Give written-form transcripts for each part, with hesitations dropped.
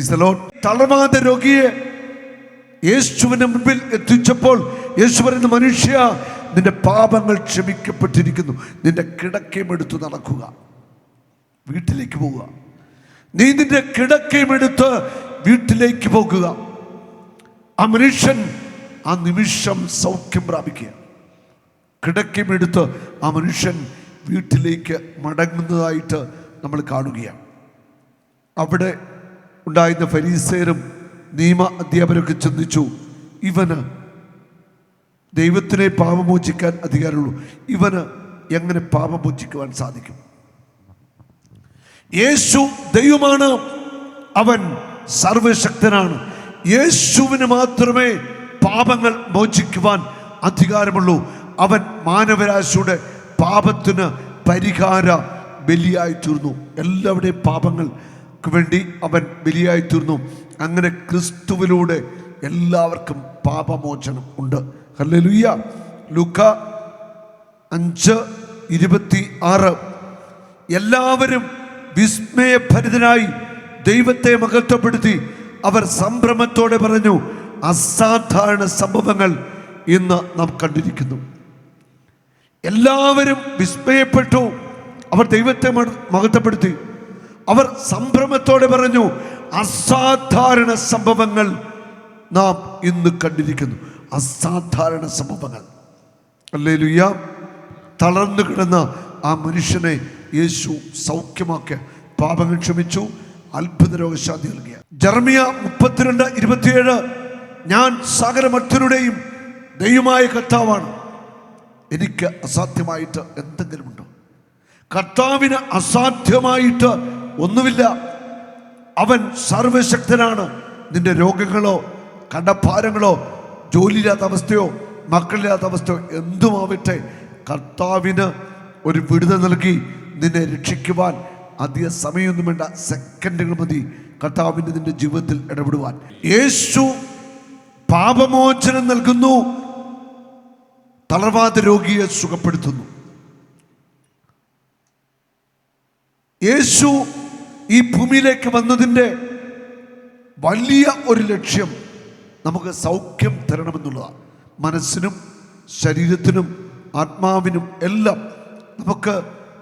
Praise the Lord. തളർവാദ രോഗിയെ യേശുവിന്റെ മുൻപിൽ എത്തിച്ചപ്പോൾ യേശു പറയുന്ന, മനുഷ്യ, നിന്റെ പാപങ്ങൾ ക്ഷമിക്കപ്പെട്ടിരിക്കുന്നു. നിന്റെ കിടക്കയും എടുത്ത് നടക്കുക, വീട്ടിലേക്ക് പോകുക. നീ നിന്റെ കിടക്കയും എടുത്ത് വീട്ടിലേക്ക് പോകുക. ആ മനുഷ്യൻ ആ നിമിഷം സൗഖ്യം പ്രാപിക്കുക. കിടക്കയും എടുത്ത് ആ മനുഷ്യൻ വീട്ടിലേക്ക് മടങ്ങുന്നതായിട്ട് നമ്മൾ കാണുകയാണ്. അവിടെ ഉണ്ടായിരുന്ന ഫരീസയരും നിയമ അധ്യാപകരൊക്കെ ചിന്തിച്ചു, ഇവന് ദൈവത്തിനെ പാപമോചിക്കാൻ അധികാരമുള്ളൂ, ഇവന് എങ്ങനെ പാപമോചിക്കുവാൻ സാധിക്കും? യേശു ദൈവമാണ്, അവൻ സർവശക്തനാണ്. യേശുവിന് മാത്രമേ പാപങ്ങൾ മോചിക്കുവാൻ അധികാരമുള്ളൂ. അവൻ മാനവരാശിയുടെ പാപത്തിന് പരിഹാര ബലിയായി തീർന്നു. എല്ലാവരുടെയും പാപങ്ങൾക്ക് വേണ്ടി അവൻ ബലിയായി തീർന്നു. അങ്ങനെ ക്രിസ്തുവിലൂടെ എല്ലാവർക്കും പാപമോചനം ഉണ്ട്. ഹല്ലേലൂയ. ലൂക്ക 5:26. എല്ലാവരും വിസ്മയഭരിതനായി ദൈവത്തെ മഹത്വപ്പെടുത്തി അവർ സംഭ്രമത്തോടെ പറഞ്ഞു, അസാധാരണ സംഭവങ്ങൾ ഇന്ന് നാം കണ്ടിരിക്കുന്നു. എല്ലാവരും വിസ്മയപ്പെട്ടു, അവർ ദൈവത്തെ മഹത്വപ്പെടുത്തി. അവർ സംഭ്രമത്തോടെ പറഞ്ഞു, അസാധാരണ സംഭവങ്ങൾ നാം ഇന്ന് കണ്ടിരിക്കുന്നു. അസാധാരണ സംഭവങ്ങൾ. ഹല്ലേലൂയ. തളർന്നു കിടന്ന ആ മനുഷ്യനെ യേശു സൗഖ്യമാക്കിയ, പാപങ്ങൾ ക്ഷമിച്ചു, അത്ഭുത രോഗശാന്തി നൽകിയ. ജെറമ്യ 32:27. ഞാൻ സകലമനുഷ്യരുടെയും ദൈവമായ കർത്താവാണ്, എനിക്ക് അസാധ്യമായിട്ട് എന്തെങ്കിലുമുണ്ടോ? കർത്താവിന് അസാധ്യമായിട്ട് ഒന്നുമില്ല. അവൻ സർവശക്തനാണ്. നിന്റെ രോഗങ്ങളോ കടഭാരങ്ങളോ ജോലിയില്ലാത്ത അവസ്ഥയോ മക്കളില്ലാത്ത അവസ്ഥയോ എന്തുമാവട്ടെ, കർത്താവിന് ഒരു വിടുതൽ നൽകി നിന്നെ രക്ഷിക്കുവാൻ അധിക സമയമൊന്നും വേണ്ട, സെക്കൻഡുകൾ മതി കർത്താവിന് നിന്റെ ജീവിതത്തിൽ ഇടപെടുവാൻ. യേശു പാപമോചനം നൽകുന്നു, തളർവാദ രോഗിയെ സുഖപ്പെടുത്തുന്നു. യേശു ഈ ഭൂമിയിലേക്ക് വന്നതിൻ്റെ വലിയ ഒരു ലക്ഷ്യം നമുക്ക് സൗഖ്യം തരണമെന്നുള്ളതാണ്. മനസ്സിനും ശരീരത്തിനും ആത്മാവിനും എല്ലാം നമുക്ക്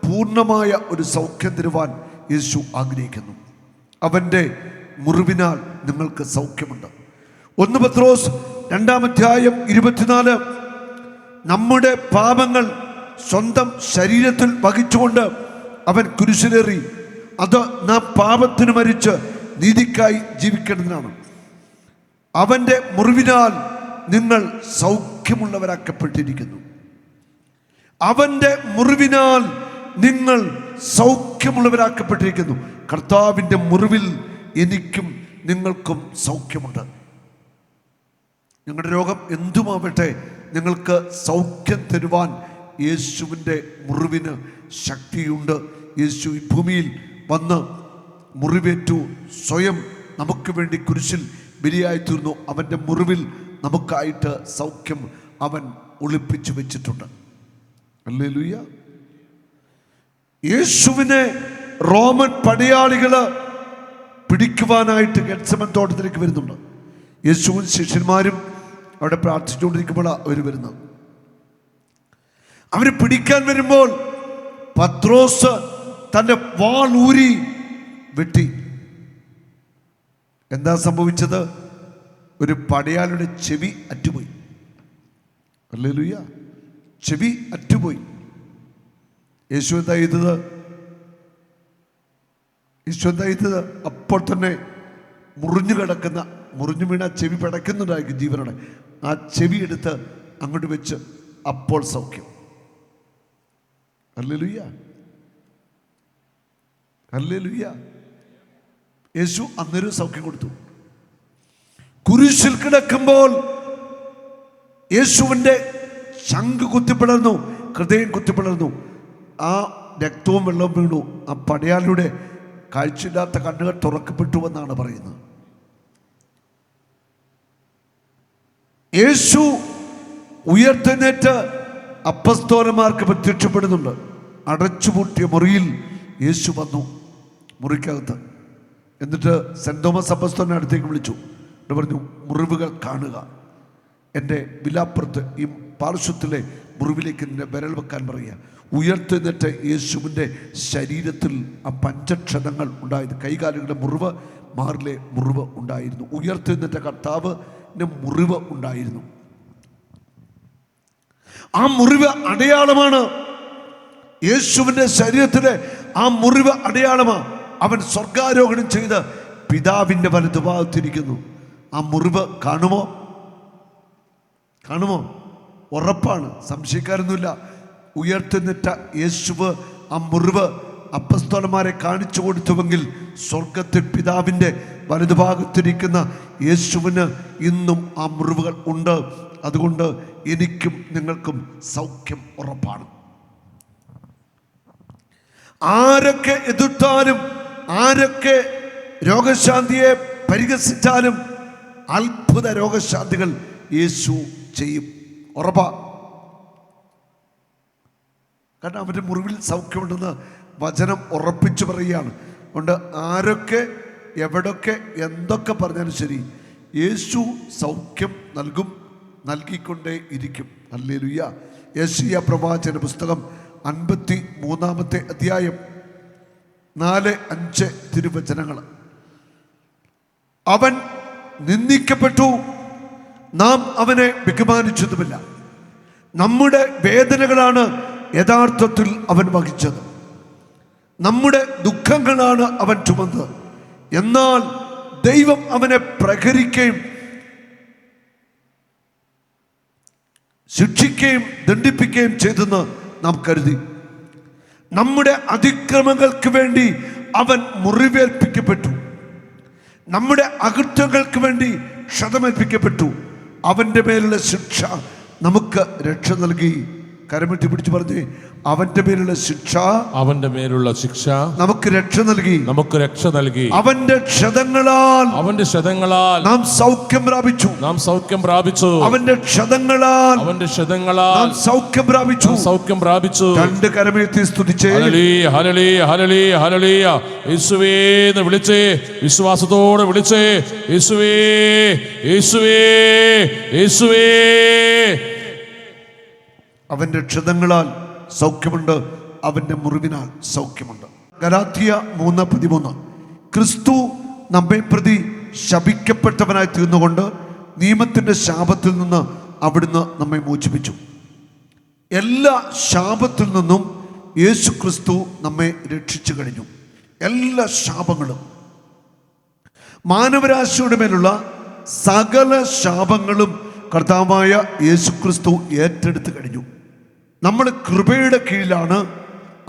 പൂർണ്ണമായ ഒരു സൗഖ്യം തരുവാൻ യേശു ആഗ്രഹിക്കുന്നു. അവൻ്റെ മുറിവിനാൽ നിങ്ങൾക്ക് സൗഖ്യമുണ്ട്. 1 പത്രോസ് 2:24. നമ്മുടെ പാപങ്ങൾ സ്വന്തം ശരീരത്തിൽ വഹിച്ചുകൊണ്ട് അവൻ കുരിശിലേറി, അത് നാം പാപത്തിന് മരിച്ച് നീതിക്കായി ജീവിക്കേണ്ടതിനാണ്. അവൻ്റെ മുറിവിനാൽ നിങ്ങൾ സൗഖ്യമുള്ളവരാക്കപ്പെട്ടിരിക്കുന്നു. അവൻ്റെ മുറിവിനാൽ നിങ്ങൾ സൗഖ്യമുള്ളവരാക്കപ്പെട്ടിരിക്കുന്നു. കർത്താവിൻ്റെ മുറിവിൽ എനിക്കും നിങ്ങൾക്കും സൗഖ്യമുണ്ട്. നിങ്ങളുടെ രോഗം എന്തുമാവട്ടെ, നിങ്ങൾക്ക് സൗഖ്യം തരുവാൻ യേശുവിൻ്റെ മുറിവിന് ശക്തിയുണ്ട്. യേശു ഈ ഭൂമിയിൽ വന്ന് മുറിവേറ്റു, സ്വയം നമുക്ക് വേണ്ടി കുരിശിൽ ബലിയായി തീർന്നു. അവൻ്റെ മുറിവിൽ നമുക്കായിട്ട് സൗഖ്യം അവൻ ഒളിപ്പിച്ചു വെച്ചിട്ടുണ്ട്. ഹല്ലേലൂയ. യേശുവിനെ റോമൻ പടയാളികൾ പിടിക്കുവാനായിട്ട് ഗെത്സമൻ തോട്ടത്തിലേക്ക് വരുന്നുണ്ട്. യേശുവും ശിഷ്യന്മാരും അവിടെ പ്രാർത്ഥിച്ചുകൊണ്ടിരിക്കുമ്പോൾ അവർ വരുന്നത്. അവർ പിടിക്കാൻ വരുമ്പോൾ പത്രോസ് തൻ്റെ വാൾ ഊരി വെട്ടി. എന്താ സംഭവിച്ചത്? ഒരു പടയാളിയുടെ ചെവി അറ്റുപോയി. ഹല്ലേലൂയ. ചെവി അറ്റുപോയി. യേശു എന്താ ചെയ്തത്? അപ്പോൾ തന്നെ മുറിഞ്ഞു കിടക്കുന്ന, മുറിഞ്ഞു വീണ ചെവി പിടയ്ക്കുന്നുണ്ടായിരിക്കും ജീവനോടെ. ആ ചെവി എടുത്ത് അങ്ങോട്ട് വെച്ച് അപ്പോൾ സൗഖ്യം. ഹല്ലേലൂയ. ഹല്ലേലൂയ. യേശു അന്നേരം സൗഖ്യം കൊടുത്തു. കുരിശിൽ കിടക്കുമ്പോൾ യേശുവിൻ്റെ ചങ്ക് കുത്തിപ്പിളർന്നു, ഹൃദയം കുത്തിപ്പിളർന്നു. ആ രക്തവും വെള്ളവും വീണു. ആ പടയാളിയുടെ കാഴ്ചയില്ലാത്ത കണ്ണുകൾ തുറക്കപ്പെട്ടുവെന്നാണ് പറയുന്നത്. യേശു ഉയർത്തെഴുന്നേറ്റ് അപ്പസ്തോലന്മാർക്ക് പ്രത്യക്ഷപ്പെടുന്നുണ്ട്. അടച്ചുപൂട്ടിയ മുറിയിൽ യേശു വന്നു. മുറിക്കകത്ത് എന്നിട്ട് സെൻറ് തോമസ് അപ്പസ്തോലിനെ അടുത്തേക്ക് വിളിച്ചു. എന്നിട്ട് പറഞ്ഞു, മുറിവുകൾ കാണുക, എൻ്റെ വിലാപ്പുറത്ത് ഈ പാർശ്വത്തിലെ മുറിവിലേക്ക് നിന്നെ വിരൽ വെക്കാൻ പറയുക. ഉയർത്തെന്നിട്ട് യേശുവിൻ്റെ ശരീരത്തിൽ ആ പഞ്ചക്ഷതങ്ങൾ ഉണ്ടായത്, കൈകാലുകളുടെ മുറിവ്, മാറിലെ മുറിവ് ഉണ്ടായിരുന്നു. ഉയർത്തെന്നിട്ട കർത്താവിന് മുറിവ് ഉണ്ടായിരുന്നു. ആ മുറിവ് അടയാളമാണ്, യേശുവിൻ്റെ ശരീരത്തിലെ ആ മുറിവ് അടയാളമാണ്. അവൻ സ്വർഗാരോഹണം ചെയ്ത് പിതാവിൻ്റെ വലതുഭാഗത്തിരിക്കുന്നു. ആ മുറിവ് കാണുമോ? കാണുമോ? ഉറപ്പാണ്, സംശയിക്കാനൊന്നുമില്ല. ഉയർത്തെന്നിട്ട യേശുവ് ആ മുറിവ് അപ്പസ്തോലന്മാരെ കാണിച്ചു കൊടുത്തുവെങ്കിൽ സ്വർഗത്തിൽ പിതാവിൻ്റെ വലതുഭാഗത്തിരിക്കുന്ന യേശുവിന് ഇന്നും ആ മുറിവുകൾ ഉണ്ട്. അതുകൊണ്ട് എനിക്കും നിങ്ങൾക്കും സൗഖ്യം ഉറപ്പാണ്. ആരൊക്കെ എതിർത്താലും, ആരൊക്കെ രോഗശാന്തിയെ പരിഹസിച്ചാലും അത്ഭുത രോഗശാന്തികൾ യേശു ചെയ്യും, ഉറപ്പാ. കാരണം അവൻ്റെ മുറിവിൽ സൗഖ്യമുണ്ടെന്ന് വചനം ഉറപ്പിച്ചു പറയുകയാണ്. അതുകൊണ്ട് ആരൊക്കെ എവിടൊക്കെ എന്തൊക്കെ പറഞ്ഞാലും ശരി, യേശു സൗഖ്യം നൽകും, നൽകിക്കൊണ്ടേ ഇരിക്കും. ഹല്ലേലൂയ. യെശയ്യാ പ്രവാചന പുസ്തകം 53-ാമത്തെ അധ്യായം 4-5 തിരുവചനങ്ങൾ. അവൻ നിന്ദിക്കപ്പെട്ടു, നാം അവനെ ബഹുമാനിച്ചതുമില്ല. നമ്മുടെ വേദനകളാണ് യഥാർത്ഥത്തിൽ അവൻ വഹിച്ചത്, നമ്മുടെ ദുഃഖങ്ങളാണ് അവൻ ചുമന്നത്. എന്നാൽ ദൈവം അവനെ പ്രഹരിക്കുകയും ശിക്ഷിക്കുകയും ദണ്ഡിപ്പിക്കുകയും ചെയ്തെന്ന് നാം കരുതി. നമ്മുടെ അതിക്രമങ്ങൾക്ക് വേണ്ടി അവൻ മുറിവേൽപ്പിക്കപ്പെട്ടു, നമ്മുടെ അകൃത്യങ്ങൾക്ക് വേണ്ടി ക്ഷതമേൽപ്പിക്കപ്പെട്ടു. അവൻ്റെ മേലുള്ള ശിക്ഷ നമുക്ക് രക്ഷ നൽകി. കരമിട്ടി പിടിച്ചു പറഞ്ഞേ, അവന്റെ മേലുള്ള ശിക്ഷ, അവന്റെ മേലുള്ള ശിക്ഷ നമുക്ക് രക്ഷ നൽകി, നമുക്ക് രക്ഷ നൽകി. അവന്റെ ക്ഷതങ്ങളാൽ, അവന്റെ ക്ഷതങ്ങളാൽ നാം സൗഖ്യം പ്രാപിച്ചു, നാം സൗഖ്യം പ്രാപിച്ചു. അവന്റെ ക്ഷതങ്ങളാൽ, അവന്റെ ക്ഷതങ്ങളാൽ നാം സൗഖ്യം പ്രാപിച്ചു, സൗഖ്യം പ്രാപിച്ചു. രണ്ട് കരമേറ്റി സ്തുതിച്ചേ, ഹല്ലേലൂയ ഹല്ലേലൂയ ഹല്ലേലൂയ ഹല്ലേലൂയ. യേശുവേ എന്ന് വിളിച്ചേ, വിശ്വാസത്തോടെ വിളിച്ചേ, യേശുവേ യേശുവേ യേശുവേ. അവൻ്റെ ക്ഷതങ്ങളാൽ സൗഖ്യമുണ്ട്, അവൻ്റെ മുറിവിനാൽ സൗഖ്യമുണ്ട്. ഗലാത്യ 3:13. ക്രിസ്തു നമ്മെ പ്രതി ശപിക്കപ്പെട്ടവനായി തീർന്നുകൊണ്ട് നിയമത്തിൻ്റെ ശാപത്തിൽ നിന്ന് അവിടുന്ന് നമ്മെ മോചിപ്പിച്ചു. എല്ലാ ശാപത്തിൽ നിന്നും യേശു ക്രിസ്തു നമ്മെ രക്ഷിച്ചു കഴിഞ്ഞു. എല്ലാ ശാപങ്ങളും, മാനവരാശിയുടെ മേലുള്ള സകല ശാപങ്ങളും കർത്താവായ യേശു ക്രിസ്തു ഏറ്റെടുത്ത് കഴിഞ്ഞു. നമ്മൾ കൃപയുടെ കീഴിലാണ്,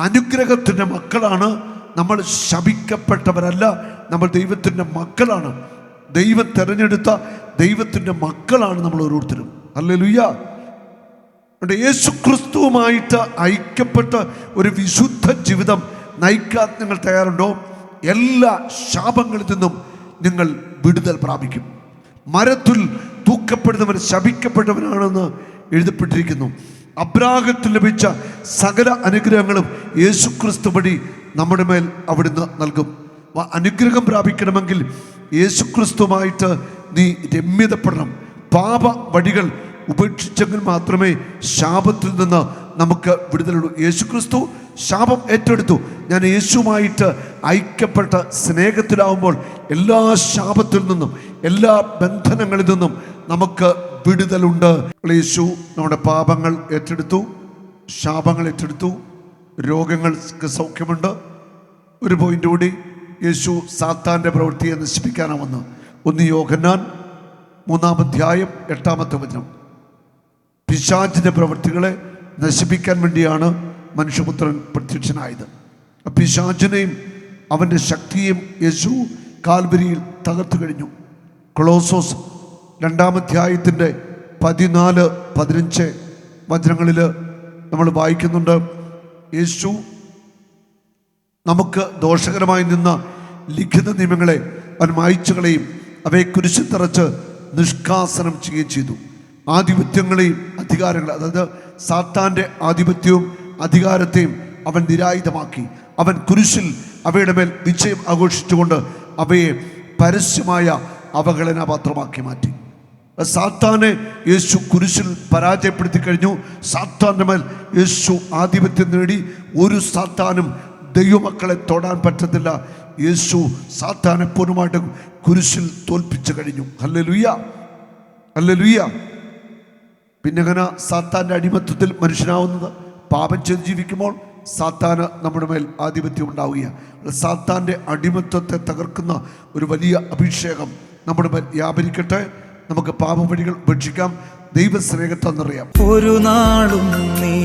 അനുഗ്രഹത്തിൻ്റെ മക്കളാണ്. നമ്മൾ ശപിക്കപ്പെട്ടവരല്ല, നമ്മൾ ദൈവത്തിൻ്റെ മക്കളാണ്. ദൈവം തിരഞ്ഞെടുത്ത ദൈവത്തിൻ്റെ മക്കളാണ് നമ്മൾ ഓരോരുത്തരും. ഹല്ലേലൂയ. യേശു ക്രിസ്തുവുമായിട്ട് ഐക്യപ്പെട്ട ഒരു വിശുദ്ധ ജീവിതം നയിക്കാൻ നിങ്ങൾ തയ്യാറുണ്ടോ? എല്ലാ ശാപങ്ങളിൽ നിന്നും നിങ്ങൾ വിടുതൽ പ്രാപിക്കും. മരത്തിൽ തൂക്കപ്പെടുന്നവൻ ശപിക്കപ്പെട്ടവനാണെന്ന് എഴുതപ്പെട്ടിരിക്കുന്നു. അബ്രാഹത്തിന് ലഭിച്ച സകല അനുഗ്രഹങ്ങളും യേശുക്രിസ്തു വഴി നമ്മുടെ മേൽ അവിടുന്ന് നൽകും. അനുഗ്രഹം പ്രാപിക്കണമെങ്കിൽ യേശുക്രിസ്തുവുമായിട്ട് നീ രമ്യതപ്പെടണം. പാപ വഴികൾ ഉപേക്ഷിച്ചെങ്കിൽ മാത്രമേ ശാപത്തിൽ നിന്ന് നമുക്ക് വിടുതലുള്ളൂ. യേശുക്രിസ്തു ശാപം ഏറ്റെടുത്തു. ഞാൻ യേശുവുമായിട്ട് ഐക്യപ്പെട്ട സ്നേഹത്തിലാവുമ്പോൾ എല്ലാ ശാപത്തിൽ നിന്നും, എല്ലാ ബന്ധനങ്ങളിൽ നിന്നും നമുക്ക് വിടുതലുണ്ട്. യേശു നമ്മുടെ പാപങ്ങൾ ഏറ്റെടുത്തു, ശാപങ്ങൾ ഏറ്റെടുത്തു, രോഗങ്ങൾക്ക് സൗഖ്യമുണ്ട്. ഒരു പോയിന്റ് കൂടി, യേശു സാത്താൻ്റെ പ്രവൃത്തിയെ നശിപ്പിക്കാനാണ് വന്നത്. 1 യോഹന്നാൻ 3-ാം-അധ്യായം 8-ാമത്തെ വചനം. പിശാചിൻ്റെ പ്രവൃത്തികളെ നശിപ്പിക്കാൻ വേണ്ടിയാണ് മനുഷ്യപുത്രൻ പ്രത്യക്ഷനായത്. പിശാചിനെയും അവൻ്റെ ശക്തിയും യേശു കാൽവരിയിൽ തകർത്തു കഴിഞ്ഞു. കൊളോസോസ് 2-ാം-അധ്യായത്തിൻ്റെ 14-15 വചനങ്ങളിൽ നമ്മൾ വായിക്കുന്നുണ്ട്, യേശു നമുക്ക് ദോഷകരമായി നിന്ന ലിഖിത നിയമങ്ങളെ അവൻ മായ്ച്ചുകളെയും അവയെ കുരിശിൽ തറച്ച് നിഷ്കാസനം ചെയ്യുകയും ചെയ്തു. ആധിപത്യങ്ങളെയും അധികാരങ്ങളെ, അതായത് സാത്താൻ്റെ ആധിപത്യവും അധികാരത്തെയും അവൻ നിരായുധമാക്കി. അവൻ കുരിശിൽ അവയുടെ മേൽ വിജയം ആഘോഷിച്ചുകൊണ്ട് അവയെ പരസ്യമായ അവഗണനാപാത്രമാക്കി മാറ്റി. സാത്താനെ യേശു കുരിശിൽ പരാജയപ്പെടുത്തി കഴിഞ്ഞു. സാത്താൻ്റെ മേൽ യേശു ആധിപത്യം നേടി. ഒരു സാത്താനും ദൈവമക്കളെ തൊടാൻ പറ്റത്തില്ല. യേശു സാത്താനെ പൂർണ്ണമായിട്ട് കുരിശിൽ തോൽപ്പിച്ചു കഴിഞ്ഞു. Hallelujah, hallelujah. പിന്നെ എങ്ങനെ സാത്താൻ്റെ അടിമത്വത്തിൽ മനുഷ്യനാവുന്നത്? പാപം ചെയ്ത് ജീവിക്കുമ്പോൾ സാത്താന് നമ്മുടെ മേൽ ആധിപത്യം ഉണ്ടാവുകയാണ്. സാത്താൻ്റെ അടിമത്വത്തെ തകർക്കുന്ന ഒരു വലിയ അഭിഷേകം നമ്മുടെ മേൽ വ്യാപരിക്കട്ടെ. നമുക്ക് പാപവഴികൾ ഉപേക്ഷിക്കാം. ദൈവസ്നേഹത്തെ നിറയാം. ഒരു നാളും നീ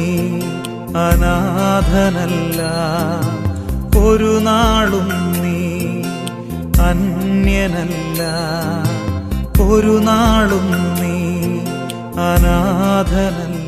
അനാഥനല്ല, ഒരു നാളും നീ അന്യനല്ല, ഒരു നാളും നീ അനാഥനല്ല.